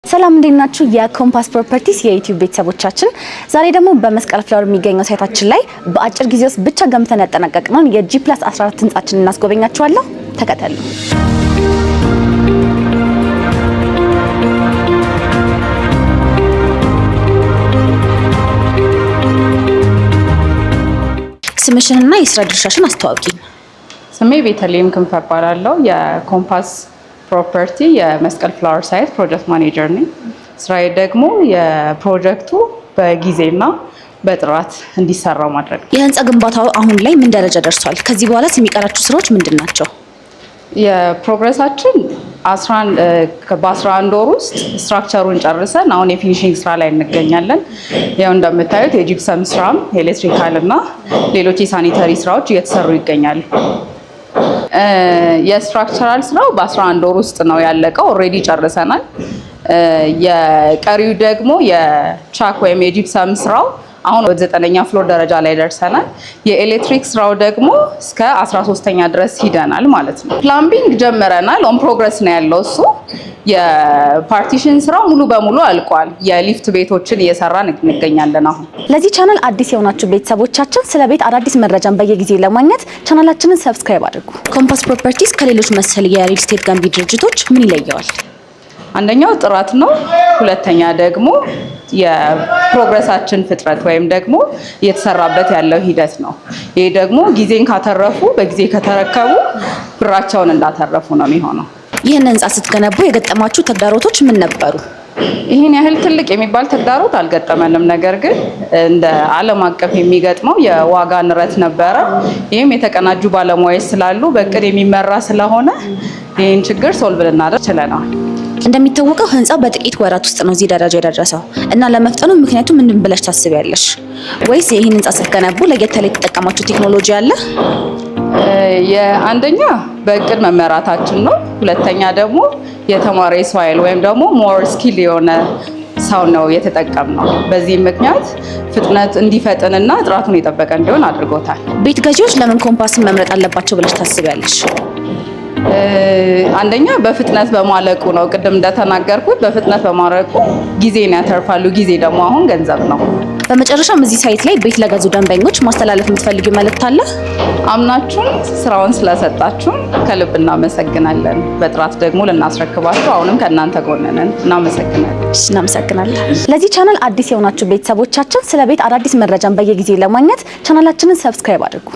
ሰላም እንደናችሁ የኮምፓስ ፕሮፐርቲስ የዩቲዩብ ቤተሰቦቻችን ዛሬ ደግሞ በመስቀል ፍላወር የሚገኘው ሳይታችን ላይ በአጭር ጊዜ ውስጥ ብቻ ገምተን ያጠናቀቅነውን የጂ+14 ህንጻችንን እናስጎበኛችኋለሁ። ተከተሉ። ስምሽንና የስራ ድርሻሽን አስተዋውቂ። ስሜ ቤተልሔም ክንፈ እባላለሁ። የኮምፓስ ፕሮፐርቲ የመስቀል ፍላወር ሳይት ፕሮጀክት ማኔጀር ነኝ። ስራዬ ደግሞ የፕሮጀክቱ በጊዜና በጥራት እንዲሰራው ማድረግ። የህንጻ ግንባታው አሁን ላይ ምን ደረጃ ደርሷል? ከዚህ በኋላስ የሚቀራችሁ ስራዎች ምንድን ናቸው? የፕሮግረሳችን በ11 ወር ውስጥ ስትራክቸሩን ጨርሰን አሁን የፊኒሺንግ ስራ ላይ እንገኛለን። ያው እንደምታዩት የጂፕሰም ስራም ኤሌክትሪካል እና ሌሎች የሳኒተሪ ስራዎች እየተሰሩ ይገኛሉ። የስትራክቸራል ስራው በ11 ወር ውስጥ ነው ያለቀው። ኦልሬዲ ጨርሰናል። የቀሪው ደግሞ የቻክ ወይም የጂፕሰም ስራው አሁን ወደ 9ኛ ፍሎር ደረጃ ላይ ደርሰናል። የኤሌክትሪክ ስራው ደግሞ እስከ 13ኛ ድረስ ሂደናል ማለት ነው። ፕላምቢንግ ጀምረናል። ኦን ፕሮግረስ ነው ያለው እሱ። የፓርቲሽን ስራው ሙሉ በሙሉ አልቋል። የሊፍት ቤቶችን እየሰራን እንገኛለን። አሁን ለዚህ ቻናል አዲስ የሆናችሁ ቤተሰቦቻችን ስለ ቤት አዳዲስ መረጃን በየጊዜው ለማግኘት ቻናላችንን ሰብስክራይብ አድርጉ። ኮምፓስ ፕሮፐርቲስ ከሌሎች መሰል የሪል ስቴት ገንቢ ድርጅቶች ምን ይለየዋል? አንደኛው ጥራት ነው። ሁለተኛ ደግሞ የፕሮግረሳችን ፍጥነት ወይም ደግሞ እየተሰራበት ያለው ሂደት ነው። ይሄ ደግሞ ጊዜን ካተረፉ በጊዜ ከተረከቡ ብራቸውን እንዳተረፉ ነው የሚሆነው። ይህን ህንጻ ስትገነቡ የገጠማችሁ ተግዳሮቶች ምን ነበሩ? ይህን ያህል ትልቅ የሚባል ተግዳሮት አልገጠመንም። ነገር ግን እንደ ዓለም አቀፍ የሚገጥመው የዋጋ ንረት ነበረ። ይህም የተቀናጁ ባለሙያዎች ስላሉ በእቅድ የሚመራ ስለሆነ ይህን ችግር ሶልቭ ልናደርግ ችለናል። እንደሚታወቀው ህንጻው በጥቂት ወራት ውስጥ ነው እዚህ ደረጃ የደረሰው እና ለመፍጠኑ ምክንያቱ ምንድን ብለሽ ታስቢያለሽ? ወይስ ይህን ህንጻ ስትገነቡ ለየት ያለ የተጠቀማችሁ ቴክኖሎጂ አለ? የአንደኛ በእቅድ መመራታችን ነው። ሁለተኛ ደግሞ የተማረ ሰው ኃይል ወይም ደግሞ ሞር ስኪል የሆነ ሰው ነው የተጠቀምነው። በዚህ ምክንያት ፍጥነት እንዲፈጥንና ጥራቱን የጠበቀ እንዲሆን አድርጎታል። ቤት ገዢዎች ለምን ኮምፓስን መምረጥ አለባቸው ብለሽ ታስቢያለሽ? አንደኛ በፍጥነት በማለቁ ነው። ቅድም እንደተናገርኩት በፍጥነት በማለቁ ጊዜን ያተርፋሉ። ጊዜ ደግሞ አሁን ገንዘብ ነው። በመጨረሻም እዚህ ሳይት ላይ ቤት ለገዙ ደንበኞች ማስተላለፍ የምትፈልጊው መልእክት አለ? አምናችሁን ስራውን ስለሰጣችሁን ከልብ እናመሰግናለን። በጥራት ደግሞ ልናስረክባችሁ አሁንም ከእናንተ ጎን ነን። እናመሰግናለን። ለዚህ ቻናል አዲስ የሆናችሁ ቤተሰቦቻችን ስለ ቤት አዳዲስ መረጃን በየጊዜው ለማግኘት ቻናላችንን ሰብስክራይብ አድርጉ።